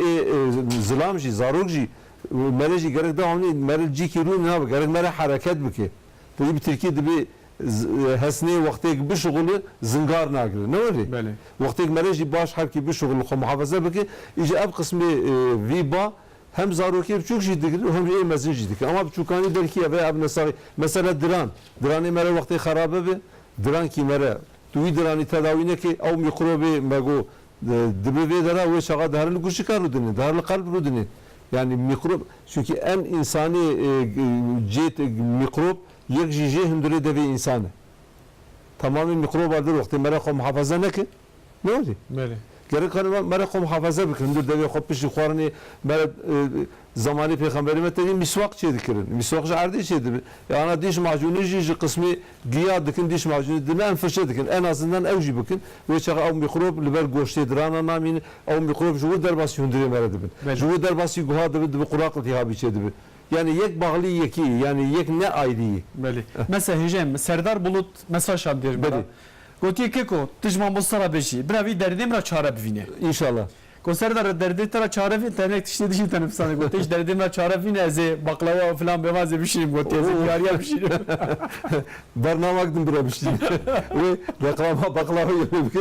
zılamji zarukji mereci gerek devamlı merci kirun ne yapar gerek mere hareket biki tabi bir Türkiye'de bir hesne vakti bir şغل zıngar nagir ne öyle vakti merci baş harki bir şغل muhafaza biki iyice ev kısmı viba hem zaruki çok ciddi hem iyi mezun ciddi ama çukani belki ve ab nasari mesela diranı mere vakti harabe be diran ki mere tuvi dirani tedavine ki av mikrobi mago dibe dara ve şaga darlı kuşikar rudini darlı kalp rudini yani mikrop çünkü en insani cet mikrop yek jije hindure devi insanı tamamen mikrop vardır vakti mere ko muhafaza ne ki ne oldu gerek kanı mere ko muhafaza bir hindur devi ko pişi xwarni mere zamanı peygamberime dedi misvak çedikirin misvak jardi çedi yani diş macunu jiji kısmı giya dikin diş macunu dinan fırça dikin en azından evci bakın ve çağa av mikrop liber goşte dirana namin av mikrop juvur derbasi hindure mere dibin juvur derbasi guha dibi quraq iltihabi çedi yani yek bağlı yeki yani yek ne ayrı بله مثلا هجم سردار بولد مساج هم دیر بله گویی که کو تجمع مسترا بشی براوی دردیم را چاره ببینه inşallah کو سردار درد ترا چاره ببین تنه تشتی دیشی تنه فسانه گویی تیش دردیم را چاره ببینه از baklava falan bevazı bişirim گویی از یاریا بشیرم barnamak dım bura bir şey ve reklama baklava yemek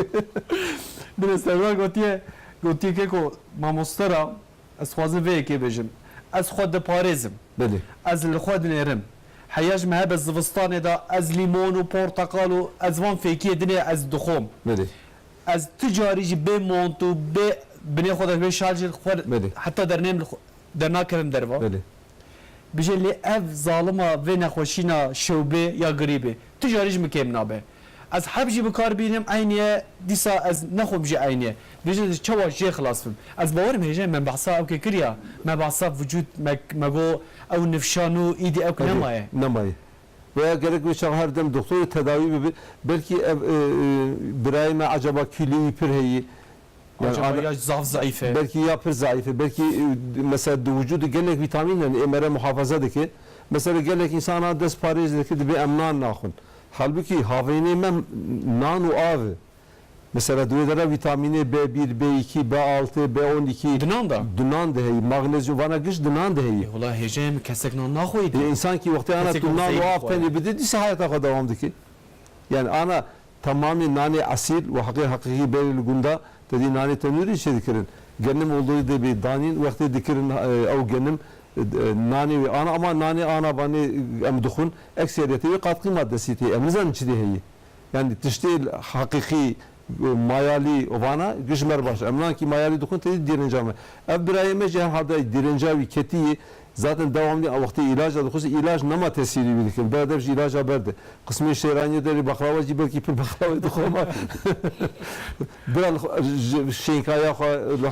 bir سردار گویی که کو ما مسترا از خوازم وی که بجم از خود پارزم beli از الخود نرم حياج مهاب الزفستان دا از ليمون وبرتقال از وان فيكي دنيا از دخوم beli از تجاري بي مونتو بي بني خودش بي شالج بله. حتى در نيم در ناكرم دروا beli بيجي لي اف ظالمه و نخوشينا شوبه يا غريبه تجاري مكيم نابه از حبجي بكار بينم عينيه ديسا از نخو بجي عينيه بيجي تشوا جي خلاص فم از باور مهجه من بحثا او كريا ما بحثا وجود ماغو او نفشانو ايدي او نمايه namayı veya gerek bir çağ her dem doktor tedavi gibi belki birayime acaba kili pirheyi acaba ya zaf zayıfe belki yapır zayıfı belki mesela de vücudu gerek vitaminle emere muhafaza ki mesela gerek insana des parizde bir emnan nakun halbuki havayne mem nanu av mesela duyulara vitamini B1, B2, B6, B12 dunan deheyi magnezyum vana güç dunan deheyi والله هجام كسكنا ناخويد insan ki vakti ana dunan o aften bir de dise hayata kadar devamdaki yani ana tamamen nane asil ve hakiki belli gunda dedi nane tenuri içedikirin gennim olduğu da bir danin vakti dikirin o gennim nane ve ana ama nane ana bani emdukhun ekseriyeti ve katkı maddesi ti emizan içideheyi yani tiştil hakiki mayali ovana güçmer baş emlan ki mayali dokun tedi direncame ev birayeme cehen hada direncavi ketiyi zaten devamlı vakti ilaç aldı kusi ilaç nama tesiri bildikim berde bir ilaç haberdi kısmı şehraniye deri baklava gibi ki bir baklava dokuma biraz şeykaya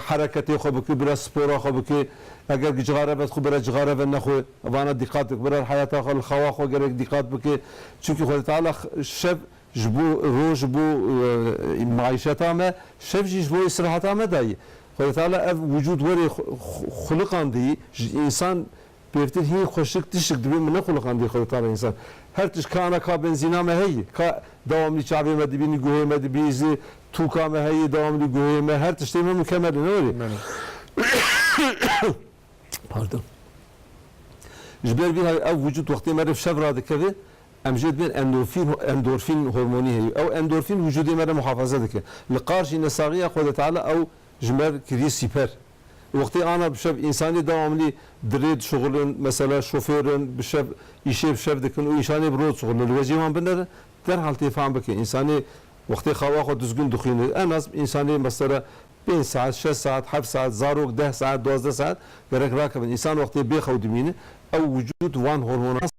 hareketi xobuki biraz spora xobuki eğer gıcıgara bet xu biraz gıcıgara ve naxu ovana dikkat biraz hayata xol xava xo gerek dikkat biki çünkü Xudi Teala şef جبو روز جبو معيشتها ما شاف جبو استراحتها ما داي خد تعالى وجود وري خلق عندي انسان بيفتر هي خوشك تشك دبي من خلق عندي خد تعالى انسان هر تش كان كا بنزينا ما هي كا دوام لي شعبي ما دبي نغوي ما دبي توكا ما هي دوام لي غوي ما هر تش تمام مكمل نوري pardon جبر بها او وجود وقت ما في شفره دكبه امجد بين اندورفين هرموني هي او اندورفين وجودي مره محافظه دك لقارش نساغيه خد تعالى او جمر كري سيبر وقتي انا بشب انساني دواملي دريد شغلن مثلا شوفيرن بشب يشي بشب دكن ويشاني برود شغل الوجيمان بنر در حالتي فهم بك انساني وقتي خواخو دزغن دخين انا انساني مثلا 5 ساعات 6 ساعات 7 ساعات زاروك 10 ساعات 12 ساعات غيرك راكب انسان وقتي بيخو دمينه او وجود وان هرمونات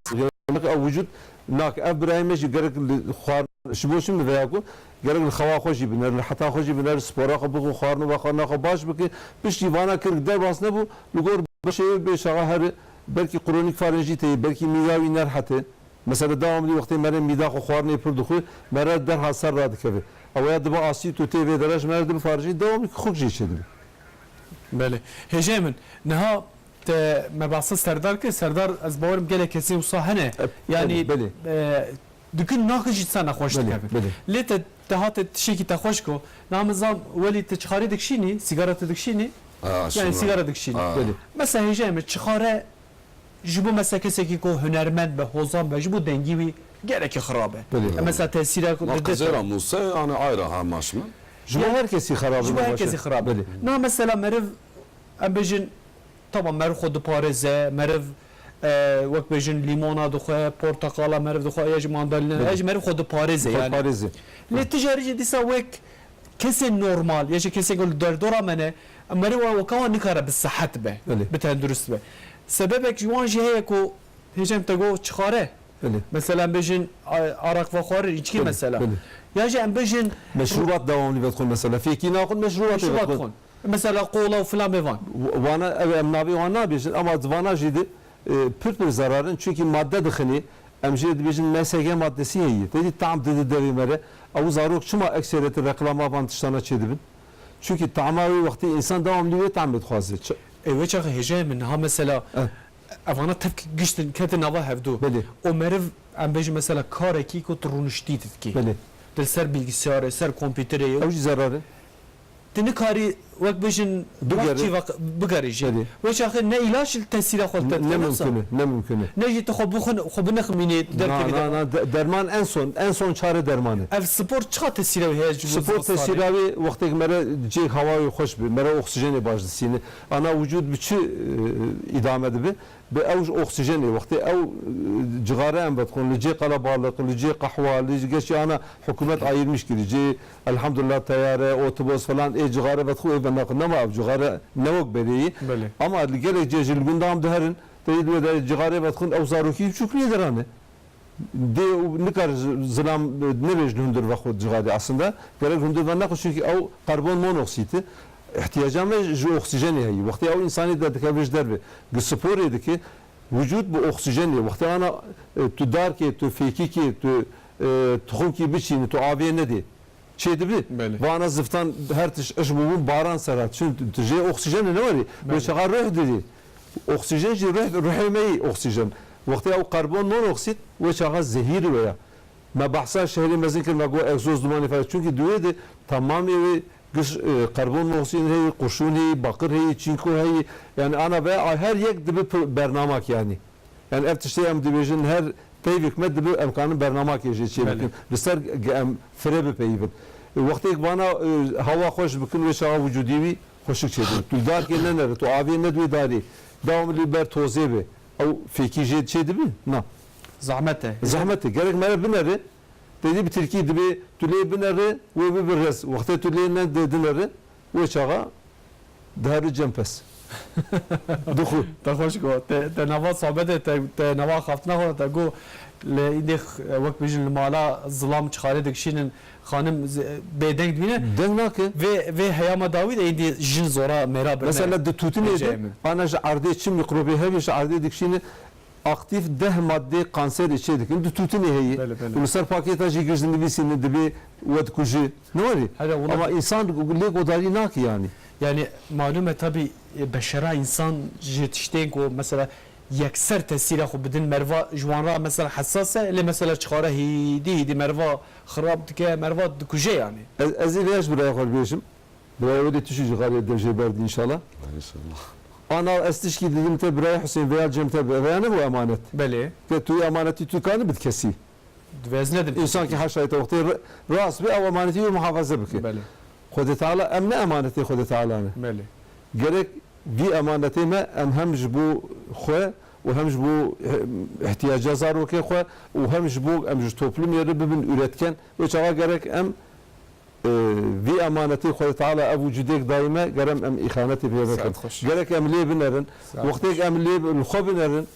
او وجود ناك ابراهيم جي غيرك خوار شبوشم بياكو غيرك الخوا خوشي بنر حتى خوشي بنر سبورا خبو خوارنو بخارنا خو باش بك بش ديوانا كر در باس نبو لغور بشي بشغه هر belki kronik farenjite belki midavi nerhate mesela devamlı vakti mere mida xo xwarne pir dixwe mere der hasar ra dikeve awaya dibe asit û tê vê deraj mere dibe farenjî devamlı xuk jî çêdibe بله هجای من نها te me bahsed serdar ki serdar ez bawerim gelek kesê wisa hene yani belê. dikin naxijî te nexweş Belê, dikeve belê. lê te hate tişekî te xweş ku namizan welî te çixarî dikişînî sigara te dikişînî yani sigara dikişînî Belê. mesela hejay me çixare ji bo mesela kesekî ku hunermend be hozan be ji bo dengî wî gelekî xirab e Belê. mesela tesîra ku Ma kızera Musa yani ayrı hamaş mı? ji bo herkesî xerab ji bo herkesî xirab e na mesela meriv em bêjin tamam meriv xwe diparêze meriv wek bêjin lîmona dixwe porteqala meriv dixwe ya ji mandalina ya ji meriv xwe diparêze yani parêzê lê tu jarî jî dîsa wek kesê normal ya ji kesê ku li derdora me ne meriv weka nikare bi sihet be Belê. bi tendurist be sebebek ji wan jî heye ku hêjem te got çixare belê mesela em bêjin arak ve xwarir içkî Belê, mesela belê. ya ji em bêjin meşrubat devamlı vedxwe mesela fêkî naxwin meşrubat şubat xwin mesela qola û filan mêvan Vana ev em navê wan nabêjin ama vana jî de pir zararın çünkü madde dixinî em jê dibêjin MSG maddesî heye tedî tam didi devê mere ew zarok çima ekseriyetî reklama van tiştana çêdibin çünkü tama wê wextî insan devamlı wê tam dixwaze Ev çağı hecay min ha mesela evana tevk giştin ketin nava hevdu Belê. o meriv em bêjin mesela karekî ku tu rûniştî didkî belê dil ser bilgisayarê ser kompîterê ew jî zararı tu nikarî wek bêjin Bigerî. bigerî jî Belê. wê çaxê ne ilaç li tesîra xwe te ne mümkünü ne mümkünü ne jî tu xwe binexmînê derkevî de derman en son çare dermanı ev spor çiqa tesîra wê heye ji bo Spor zivistanê? tesiravi vakti mere cek havayı hoş bir mere oksijeni başlasını ana vücut bütçü idame edibi be ev oksijeni vakti ev cigara em bedkun lice kalabalık lice kahva lice geç ana hükümet ayırmış gibi lice elhamdülillah tayare otobüs falan cigara bedkun ev naknama ev cigara ne ok beriyi Belê. ama gelecek cecil gündam derin değil ve cigara bedkun ev zaruki çok nedir hani de ne kadar zilam ne bejn hundur vakit cigadi aslında gerek hundur ve nakış çünkü o karbon monoksiti ihtiyacımız ju oksijeni heyi vakti o insani da dikabej derbe spor ediki vücut bu oksijeni vakti ana tu dar ki tu feki ki tu tohum ki biçini tu aviye ne di şeydi bi Belli. bana zıftan her tiş iş bu baran sarat çünkü tuje oksijeni ne var bu çagar ruh dedi oksijen ji ruhmeyi oksijen وقتی او کربن مونوکسید و چقدر زهیر ویا ما بحثا شهری مزین که ما گو اگزوز دمانی فرد چون که دوی ده تمامی و گش کربن مونوکسید هی قشون هی باقر هی چینکو هی yani ana ve her yek dibi bernamak yani yani ev tişte em dibijin her tevik med dibi emkanı bernamak yeşil şey bikin lister em frebe peyvin vakti bana hava hoş bikin ve şaha vücudivi hoşluk çedin tuldar ki ne nere tu avi ne duy dari devamlı ber tozebe او فيكي جيد شيء دبي نا zahmet e زحمتي قالك ما بنري تدي بتركي دبي تولي بنري وببرز وقت تولي ند دنري وشغا دهر جنبس دخول te xweş got te nava sohbetê te nava xaftina xwe te got li îdê wek bêjin li mala zilam çixarê dikişînin xanim bêdeng dibîne دنك vê heyama dawî de îdê jin zora mêra birine مثلا دتوتين Ecemi. انا عرضي تشم ميكروبي هي مش عرضي دكشين aktif deh madde kanser içedik. Dututuni heyi. Belli, belli. Ulusal paketajı gözünde bir sene de bir vet kuji. Ne var? Hele ona- Ama insan le godari nak yani. yani malum e tabi beşera insan yetiştiğin ku mesela yekser tesîra xwe bidin merva jwanra mesela hassas e lê mesela çixare hîdî merva xirab dike merva dikuje yani Ez ilaç buraya koymışım. Buraya öyle tüşücü gayret devşe berdi inşallah. İnşallah. Ana estişki dedim te buraya Hüseyin veya Cem te veya ne bu emanet? belê Te tu emaneti tutanı bit kesi. veznedim İnsan ki haşayete vakti ras bir av emaneti muhafaza bike. belê Xwedê Teala em ne emaneti Xwedê Teala ne? belê Gerek vî emanetê me em hem ji bo xwe û hem ji bo ihtiyaca zarokê xwe û hem ji bo em ji toplum yerê bibin üretken ve çawa gerek em vî emanetê Xwedê Teala ev vücudêk daîme gerek em îxanetê pê bikin. Saat hoş. Gerek em lê binerin wextêk em lê xwe binerin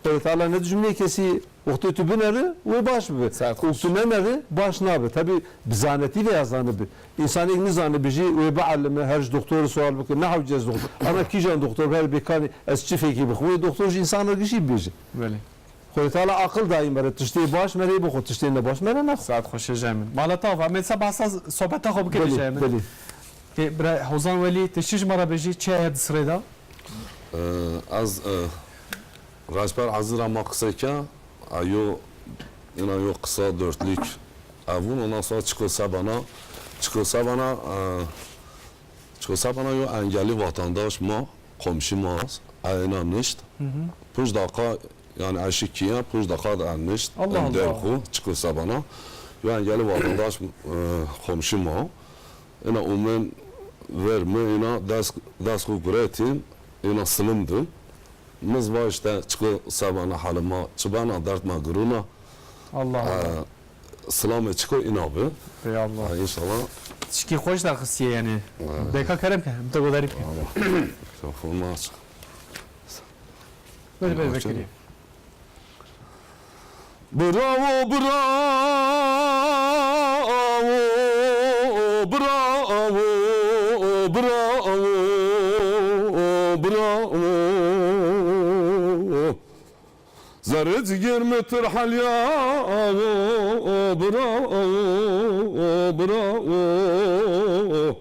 خود تعالی نه cümle kesi وقتی تو بنری و باش بی وقتی نمری باش نبی tabi bizaneti ve yazanı bi insan ilmi zanı bici ve بعلمه هر doktor sual bak ne yapacağız doktor ama kijan doktor her bekani az çifeki bi ve doktor insanlar gişi bici بله خود تعالی عقل دایم بر تشتی باش مری بخو تشتی نه باش مری نه ساعت خوش جامن مالا طاف عمل سبع صحبت خوب كده بلی جامن بلی که برای حوزان ولی تشتیج مرا بجی چه هد سريدا از Raşber hazır ama kısayken ayo yine yok kısa dörtlük avun ondan sonra çıkılsa bana yo engelli vatandaş ma komşu ma ayna nişt puj dakika yani aşikiye puj dakika da nişt Allah Allah. derhu çıkılsa bana yo engelli vatandaş komşu ma yine umen verme yine ders kukuretin yine sılımdım mızva işte çıkılsa bana halıma çıbana dertma guruna Allah Allah سلام چیکو اینا به ya Allah ان شاء الله شکی خوش در خصیه yani beka kerem ki hem de godarip شوفوا الماتش böyle böyle bekliyor برافو برافو برافو برافو برافو زرت جرم ترحل يا برافو برافو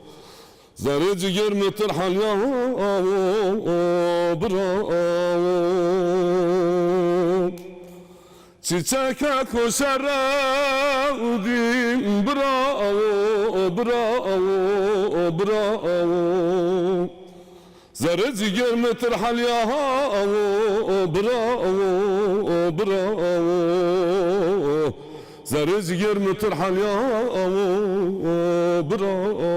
زرت جرم ترحل يا برافو çiçeke koşardım bravo bravo bravo zerre ciger metrhal ya bravo bravo zerre ciger metrhal ya bravo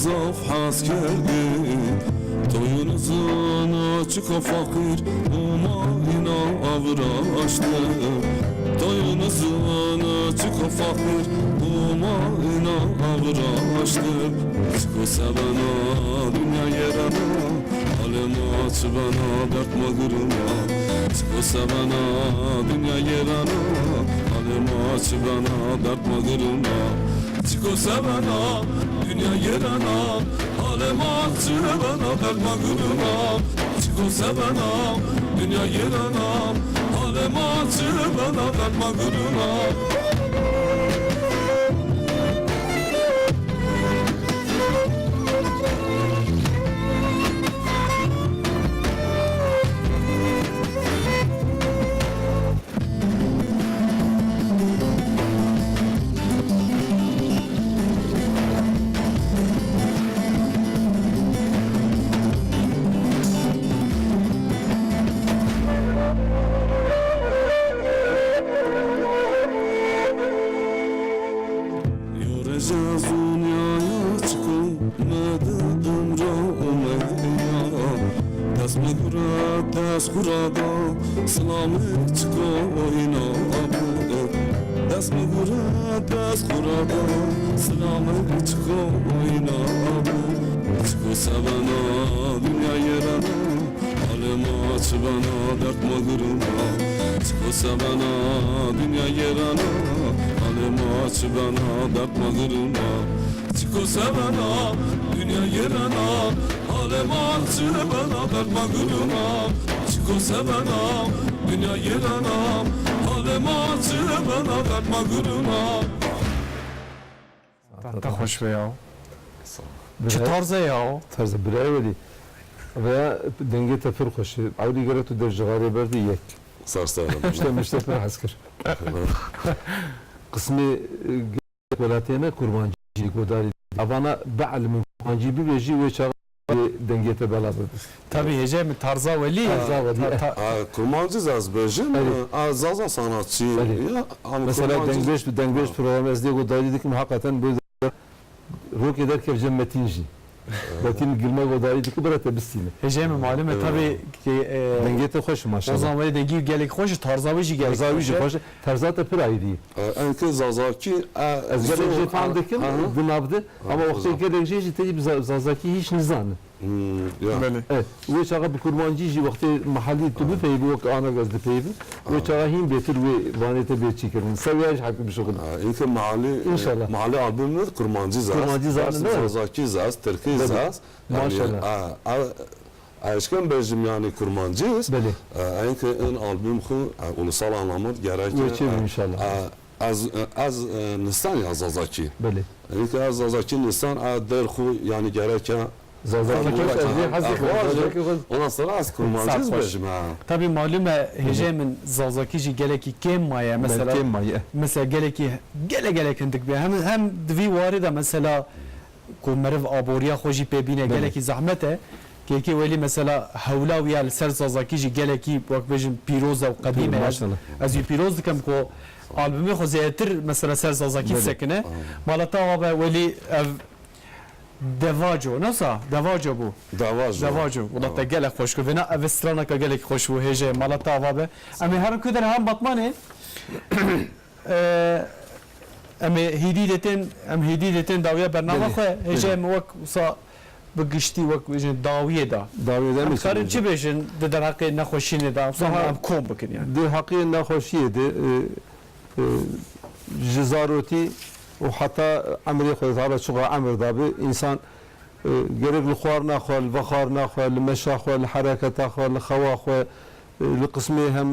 Zaf geldi Toyunuzun açık fakir Umayına avraştı Toyunuzun açık fakir Umayına avraştı Çıkı sevena dünya yerana Alem aç bana dertme gırına Çıkı sevena dünya yerana Alem aç bana dertme gırına Çıkı sevena dünya yerana alem açı bana dertme gırına Çıkı sevena dünya yerana alem açı bana dertme gırına Kurada selamet koyna Des mi gura des kurada selamet koyna Çıkı sevena dünya yerana Alem aç bana dertme gırına Çıkı sevena dünya yerana Alem aç bana dertme gırına Çıkı sevena dünya yerana Alem aç bana dertme gırına Çıkı sevena dünya yerana Alem açı bana dertme gırına Ta hoş be ya çi tarzı ya tarzı birey veli veya denge tefir koşu avli göre tu derjigari berdi yek Sarsarım işte per asker قسمی ولاتینا kurmancı godari avana ba'al min kurmancı bir beji ve çağı dengete bela bıdı. Tabii hece mi tarza veli. Tarza veli. Kurmancı az bejim, zaza sanatçı. Mesela dengbeş programı ezdiği godari dedik mi hakikaten böyle rok eder ki cemmetinci. Lakin gülme godari dedik ki bırak tebessini. Hece mi malume tabii ki Dengete hoş o maşallah. zaman veli dengi gelek hoş tarzavıcı gelek. Tarzavıcı hoş. Tarzata pir ayrı. Enki zazaki Ez gelek falan dekim dinabdı ama vakti gelek jeji tecib zazaki hiç nizanı. Böyle. Evet. Ve çağa bir kurmancı vakti mahalli tubu peybi ve ana gazdı peybi. Ve çağa hin betir ve vanete bir çekirin. Seviyaj hakkı bir şokul. enki mahalli albümler kurmancı zaz. Kurmancı zaz, ne? Zazaki zaz, Türkiye zaz. Maşallah. Aşkın bejim yani kurmancıyız. Beli. Enki en albüm khu ulusal anlamda gerek. Geçelim inşallah. Az Nistan ya zazaki. Beli. enki az zazaki Nistan der khu yani gerek. Zazaki hoş ezdi hazır. Ondan sonra az kurmancıyız bejim ha. Tabii malume hece min zazakici geleki kemmaya mesela. Mesela geleki gelek hindik be hem dvi varida mesela ku merv aboriya xoji pebine geleki zahmete ki veli mesela havla ve ser zazakici geleki bak bejim piroza ve kadime az piroz dikem ko albümü xozetir mesela ser zazaki sekine malata ve veli devajo nasıl devajo bu devajo bu da gelek hoş ku vena ev strana ka gelek hoş bu hece malata ve ama her kadar hem batmane ام هدیدتن داویه برنامه خو هجه وک صا بگشتی وک داویه دا Davet mi? کارن چی بشن در حق نخوشینه دا صح ام کوم بکن yani در حقی نخوشیه ده جزاروتی و حتی امری خود تعالی شغل امر دابه انسان gerek لخوار نخوال بخار نخوال مشا خوال حرکت خوال خوا خوال لقسمه هم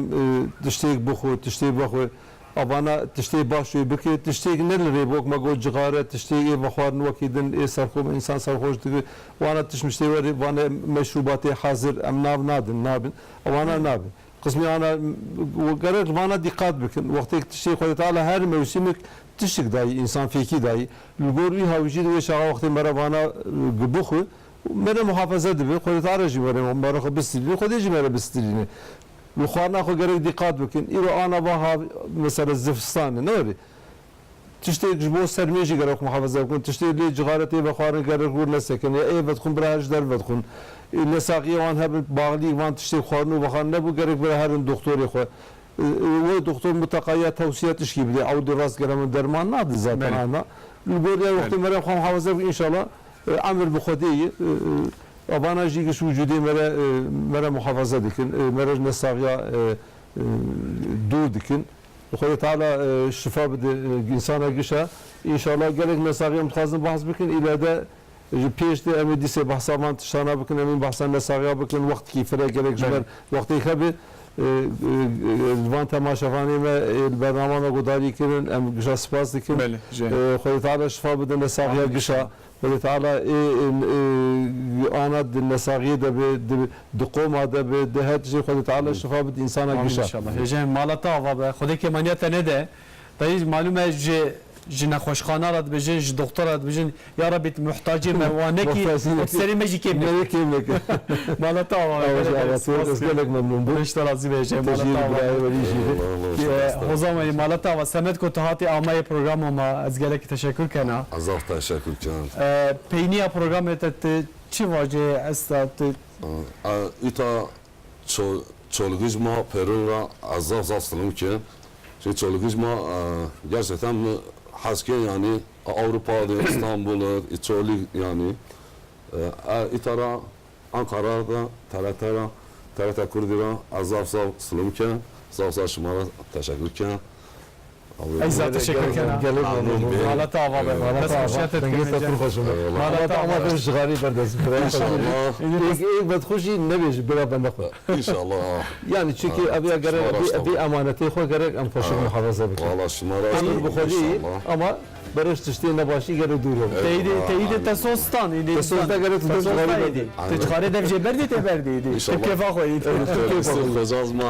تشتیک بخو تشتیک بخو abana tiştey başlıyor beki tiştey neleri bok mago cigare tiştey bakharın vakidin sarxom insan sarhoş diye wana tişmiştey var wana meşrubatı hazır emnav nadin nabin wana nabin kısmı ana gerek wana dikkat bekin vakti tiştey Xuda Teala her mevsimik tiştik dahi insan fiki dahi lugori havcid ve şaha vakti merabana gbuxu mera muhafaza dibe Xuda Teala jimere mera xbisli Xuda jimere bistilini Luxarna xo gerek dikkat bekin. İro ana baha mesela Zifistan'ı ne öyle? Tiştey jbo sermeji gerek muhafaza bekin. Tiştey li cigareti ve xarın gerek vur nesekin. Ya ev vedxun biraj der vedxun. Nesaqiye van hep bağlı van tiştey xarnu baxan ne bu gerek bir herin doktori xo. Ve doktor mutakaya tavsiyat iş gibi. Avdi rast gerek derman nadı zaten ana. Lugoriya vakti merem xo muhafaza bekin inşallah. Amir bu xodiyi Abana jigiş vücudu mere muhafaza dikin, mere nesağya dur dikin. Xuda Teala şifa bide insana gişa. İnşallah gerek nesağya mutkazın bahs bikin. İleride peşte emi dise bahsaman tişana bikin, emin bahsan nesağya bikin. Vakt kifire gerek jmer. Vakti ikabi van temaşafani ve bernamana godari kirin, em gişa spas dikin. Xuda Teala şifa bide nesağya gişa. Xuda Teala ana dilnesagiye de dukoma da de her şey Xuda Teala şifa bid insana gişa. İnşallah. Hece malata ve Xuda ki maniyata ne de dayı malume جنا خوشخانه بجن دکتر بجن یا رب محتاجی موانه کی اکثری مجی کیم مالتا از گلک ممنون بود اشتر از بیشه مالتا و حوزه مالتا و سمت کو تهاتی آمای پروگرام ما از گلک تشکر کنه Azaf teşekkür canım. پینیا پروگرام ات چی واجه است İta çolgizma perura azaf zaslanım ki çolgizma gerçekten haske yani Avrupa'da İstanbul'da İçoli yani İtara Ankara'da TRT Kurdira azaf zaslanım ki sağ şımara teşekkür ki Eyza teşekkür کنم مالتا و مالتا مالتا ama bir sigari berdesi ilk bedxuşi ne beji bira bende xo İnşallah. Yani çünkü abiya gerek bir emaneti xo gerek em xoşu muhafaza bikin Valla şımara Amir bu xodi ama barış tiştiğine başı gerek duruyor teyide tesostan tesosda gerek تجاری دم جبردی تبردی کیف آخوید Kocazma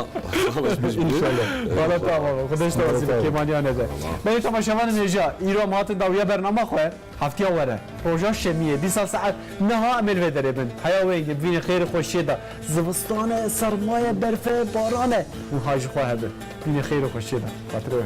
İnşallah مالتا و خودش تو واسه که مانی جیانه ده بله تماشاوان نجا ایران هات داویه برنامه خواه هفتیا وره روژا شمیه 20 ساعت نها امل و داره بن هیا وینگ بین خیر خوشی ده زمستان سرمایه برف بارانه و حاج خواه به بین خیر خوشی ده خاطره